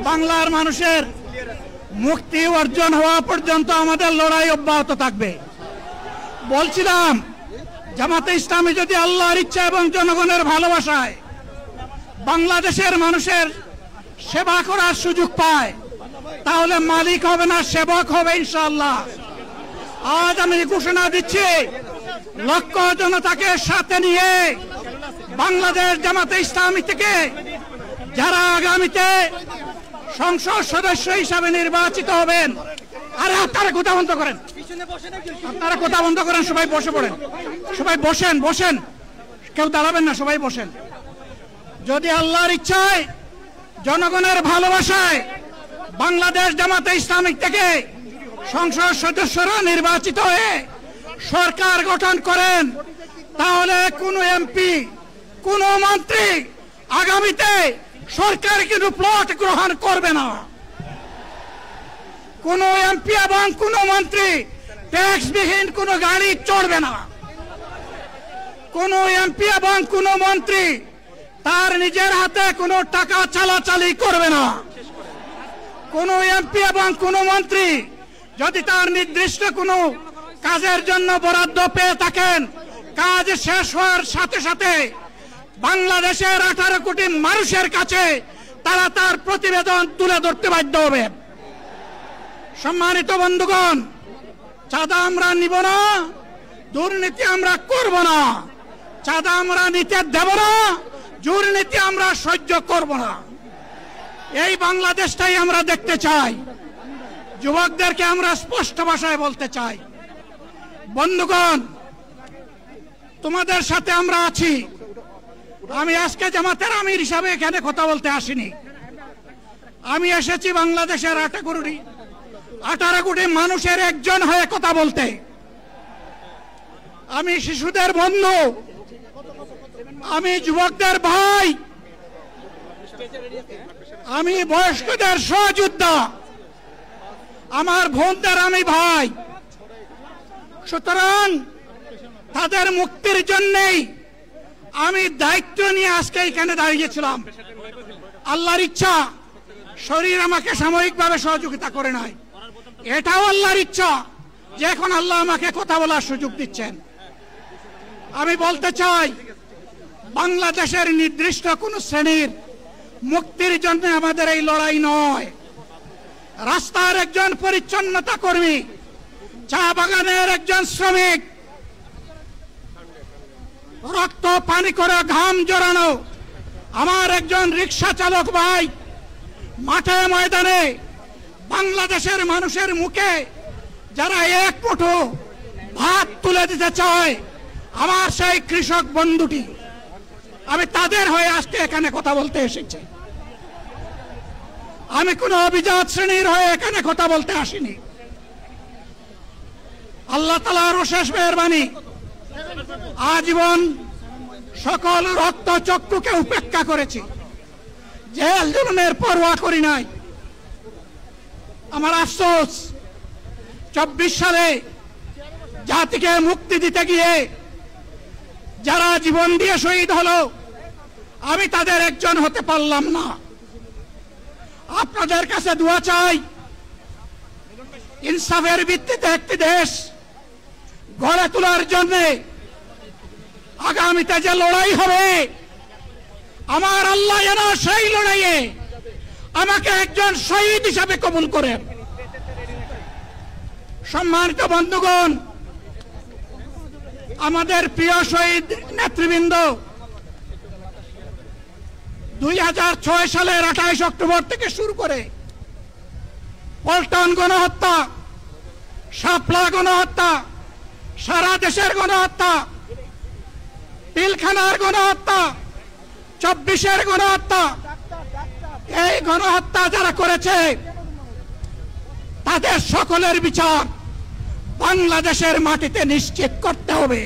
বাংলার মানুষের মুক্তি অর্জন হওয়া পর্যন্ত আমাদের লড়াই অব্যাহত থাকবে। বলছিলাম, জামাতে ইসলামী যদি আল্লাহর ইচ্ছা এবং জনগণের ভালোবাসায় বাংলাদেশের মানুষের সেবা করার সুযোগ পায়, তাহলে মালিক হবে না, সেবক হবে ইনশাআল্লাহ। আজ আমি ঘোষণা দিচ্ছি, লক্ষ জনতাকে সাথে নিয়ে বাংলাদেশ জামাতে ইসলামী থেকে যারা আগামীতে সংসদ সদস্য হিসাবে নির্বাচিত হবেন, আরে আপনারা কথা বন্ধ করেন, আপনারা কথা বন্ধ করেন, সবাই বসে পড়েন, সবাই বসেন, বসেন, কেউ দাঁড়াবেন না, সবাই বসেন। যদি আল্লাহর ইচ্ছায় জনগণের ভালোবাসায় বাংলাদেশ জামাতে ইসলামী থেকে সংসদ সদস্যরা নির্বাচিত হয়ে সরকার গঠন করেন, তাহলে কোন এমপি, কোন মন্ত্রী আগামীতে সরকার কিন্তু প্লট গ্রহণ করবে না। কোন এমপি এবং কোন মন্ত্রী ট্যাক্সবিহীন কোন গাড়ি চড়বে না। কোন এমপি এবং কোন মন্ত্রী তার নিজের হাতে কোন টাকা চালাচালি করবে না। কোন এমপি এবং কোন মন্ত্রী যদি তার নির্দিষ্ট কোন কাজের জন্য বরাদ্দ পেয়ে থাকেন, কাজ শেষ হওয়ার সাথে সাথে বাংলাদেশের 18 কোটি মানুষের কাছে তারা তার প্রতিবেদন তুলে ধরতে বাধ্য হবে। সম্মানিত বন্ধুগণ, চাঁদা আমরা নিব না, দুর্নীতি আমরা করব না, চাঁদা আমরা নিতে দেব না, দুর্নীতি আমরা সহ্য করব না। এই বাংলাদেশটাই আমরা দেখতে চাই। যুবকদেরকে আমরা স্পষ্ট ভাষায় বলতে চাই, বন্ধুগণ, তোমাদের সাথে আমরা আছি। আমি আজকে জামাতের আমির হিসাবে এখানে কথা বলতে আসিনি। আমি এসেছি বাংলাদেশের 18 কোটি মানুষের একজন হয়ে কথা বলতে। আমি শিশুদের বন্ধু, আমি যুবকদের ভাই, আমি বয়স্কদের সহযোদ্ধা, আমার বোনদের আমি ভাই। সুতরাং তাদের মুক্তির জন্যই আমি দায়িত্ব নিয়ে আজকে এখানে দাঁড়িয়েছিলাম। আল্লাহর ইচ্ছা, শরীর আমাকে সাময়িকভাবে সহযোগিতা করে নাই, এটাও আল্লাহর ইচ্ছা যে এখন আল্লাহ আমাকে কথা বলার সুযোগ দিচ্ছেন। আমি বলতে চাই, বাংলাদেশের নির্দিষ্ট কোন শ্রেণীর মুক্তির জন্য আমাদের এই লড়াই নয়। রাস্তার একজন পরিচ্ছন্নতা কর্মী, চা বাগানের একজন শ্রমিক, রক্ত পানি করে ঘাম জড়ানো আমার একজন রিক্সা চালক ভাই মাঠে ময়দানে বাংলাদেশের মানুষের মুখে যারা এক মুঠো ভাত তুলে দিতে চায়, আমার সেই কৃষক বন্ধুটি, আমি তাদের হয়ে আজকে এখানে কথা বলতে এসেছি। আমি কোন অভিজাত শ্রেণীর হয়ে এখানে কথা বলতে আসিনি। আল্লাহ তাআলার অশেষ মেহেরবানি, আজীবন সকল রক্ত চক্ষুকে উপেক্ষা করেছি, জেল জুলুমের পরোয়া করি নাই। আমার আফসোস, 24 সালে জাতিকে মুক্তি দিতে গিয়ে যারা জীবন দিয়ে শহীদ হলো, আমি তাদের একজন হতে পারলাম না। আপনাদের কাছে দোয়া চাই, ইনসাফের ভিত্তিতে একটি দেশ গড়ে তোলার জন্য আগামীতে যে লড়াই হবে, আমার আল্লাহ যেন সেই লড়াইয়ে আমাকে একজন শহীদ হিসাবে কবুল করেন। সম্মানিত বন্ধুগণ, আমাদের প্রিয় শহীদ নেতৃবৃন্দ 2006 সালের 28 অক্টোবর থেকে শুরু করে পল্টন গণহত্যা, শাপলা গণহত্যা, সারা দেশের গণহত্যা, পিলখানার গণহত্যা, 24-এর গণহত্যা, এই গণহত্যা যারা করেছে তাদের সকলের বিচার বাংলাদেশের মাটিতে নিশ্চিত করতে হবে।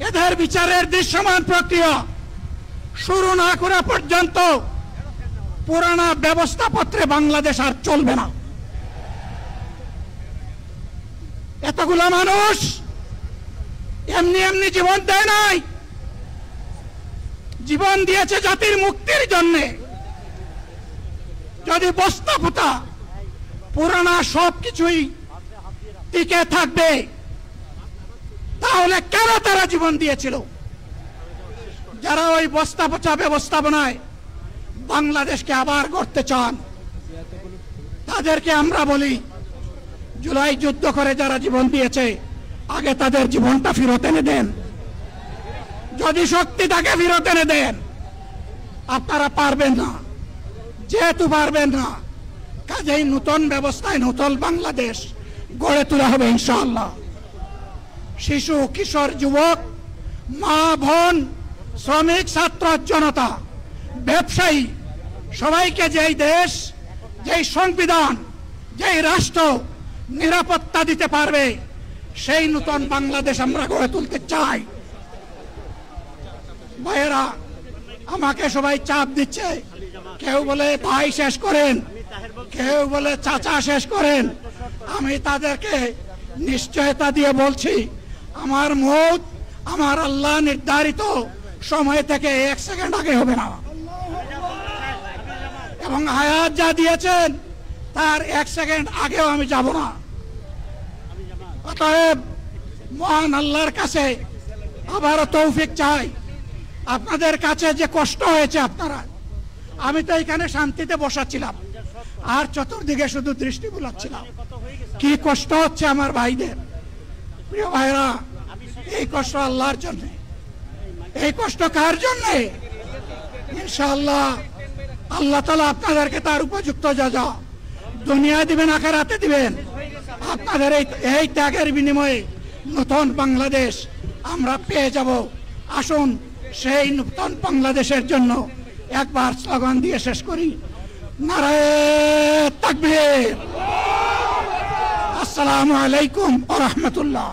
এদের বিচারের দৃশ্যমান প্রক্রিয়া শুরু না করা পর্যন্ত পুরানা ব্যবস্থাপত্রে বাংলাদেশ আর চলবে না। এতগুলো মানুষ এমনি এমনি জীবন দেয় নাই, জীবন দিয়েছে জাতির মুক্তির জন্য। যদি বস্তা পোতা পুরানা সবকিছুই টিকে থাকবে, তাহলে কেন তারা জীবন দিয়েছিল? যারা ওই বস্তা পচা ব্যবস্থাপনায় বাংলাদেশকে আবার গড়তে চান, তাদেরকে আমরা বলি, জুলাই যুদ্ধ করে যারা জীবন দিয়েছে, আগে তাদের জীবনটা ফেরত এনে দেন। যদি শক্তি তাকে ফেরত এনে দেন। আপনারা পারবেন না, যেহেতু পারবেন না, কাজেই নতুন ব্যবস্থায় নতুন বাংলাদেশ গড়ে তোলা হবে ইনশাআল্লাহ। শিশু, কিশোর, যুবক, মা, বোন, শ্রমিক, ছাত্র, জনতা, ব্যবসায়ী, সবাইকে যেই দেশ, যেই সংবিধান, যেই রাষ্ট্র নিরাপত্তা দিতে পারবে, সেই নতুন বাংলাদেশ আমরা গড়ে তুলতে চাই। ভাইয়েরা, আমাকে সবাই চাপ দিচ্ছে, কেউ বলে ভাই শেষ করেন, কেউ বলে চাচা শেষ করেন। আমি তাদেরকে নিশ্চয়তা দিয়ে বলছি, আমার মৌত আমার আল্লাহ নির্ধারিত সময় থেকে 1 সেকেন্ড আগে হবে না, এবং হায়াত যা দিয়েছেন তার 1 সেকেন্ড আগেও আমি যাব না। অতএব মহান আল্লাহর কাছে আবারও তৌফিক চাই। আপনাদের কাছে যে কষ্ট হয়েছে, আপনারা, আমি তো এখানে শান্তিতে বসাচ্ছিলাম, আর চতুর্দিকে শুধু দৃষ্টি বুলাচ্ছিলাম। কি কষ্ট হচ্ছে আমার ভাইদের। প্রিয় ভাইরা, এই কষ্ট আল্লাহর জন্য। এই কষ্ট কার জন্য? ইনশাআল্লাহ আল্লাহ তাআলা আপনাদেরকে তার উপযুক্ত যাজা দুনিয়ায় দিবেন, আখিরাতে দিবেন। আপনাদের এই ত্যাগের বিনিময়ে নতুন বাংলাদেশ আমরা পেয়ে যাব। আসুন সেই নতুন বাংলাদেশের জন্য একবার স্লোগান দিয়ে শেষ করি, নারায়ে তাকবীর। আসসালামু আলাইকুম ওয়া রাহমাতুল্লাহ।